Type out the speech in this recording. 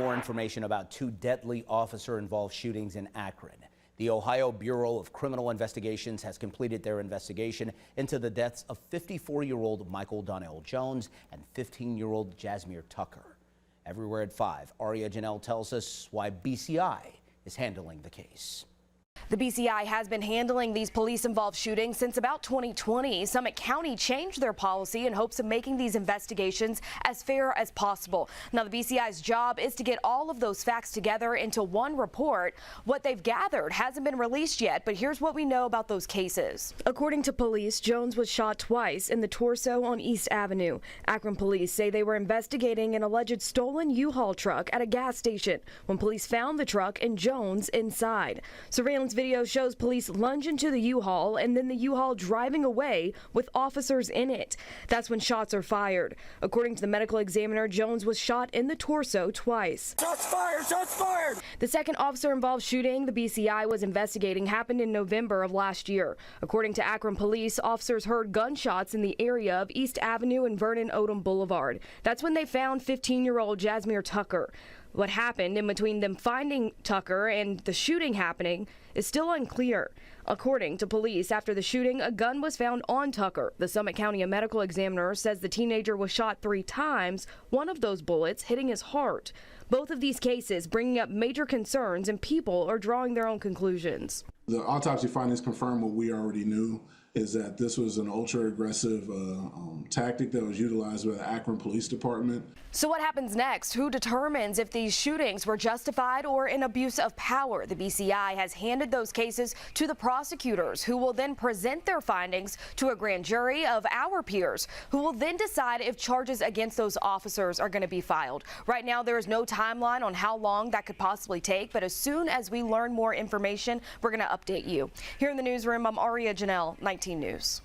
More information about two deadly officer-involved shootings in Akron. The Ohio Bureau of Criminal Investigations has completed their investigation into the deaths of 54-year-old Michael Donnell Jones and 15-year-old Jasmine Tucker. Everywhere at 5, Aria Janelle tells us why BCI is handling the case. The BCI has been handling these police-involved shootings since about 2020. Summit County changed their policy in hopes of making these investigations as fair as possible. Now, the BCI's job is to get all of those facts together into one report. What they've gathered hasn't been released yet, but here's what we know about those cases. According to police, Jones was shot twice in the torso on East Avenue. Akron Police say they were investigating an alleged stolen U-Haul truck at a gas station when police found the truck and Jones inside. Surveillance video shows police lunge into the U-Haul and then the U-Haul driving away with officers in it. That's when shots are fired. According to the medical examiner, Jones was shot in the torso twice. Shots fired! Shots fired! The second officer-involved shooting the BCI was investigating happened in November of last year. According to Akron Police, officers heard gunshots in the area of East Avenue and Vernon Odom Boulevard. That's when they found 15-year-old Jasmine Tucker. What happened in between them finding Tucker and the shooting happening is still unclear. According to police, after the shooting, a gun was found on Tucker. The Summit County medical examiner says the teenager was shot 3 times, one of those bullets hitting his heart. Both of these cases bringing up major concerns, and people are drawing their own conclusions. The autopsy findings confirm what we already knew, is that this was an ultra-aggressive tactic that was utilized by the Akron Police Department. So what happens next? Who determines if these shootings were justified or an abuse of power? The BCI has handed those cases to the prosecutors, who will then present their findings to a grand jury of our peers, who will then decide if charges against those officers are going to be filed. Right now, there is no timeline on how long that could possibly take, but as soon as we learn more information, we're going to update you. Here in the newsroom, I'm Aria Janelle, 19 News.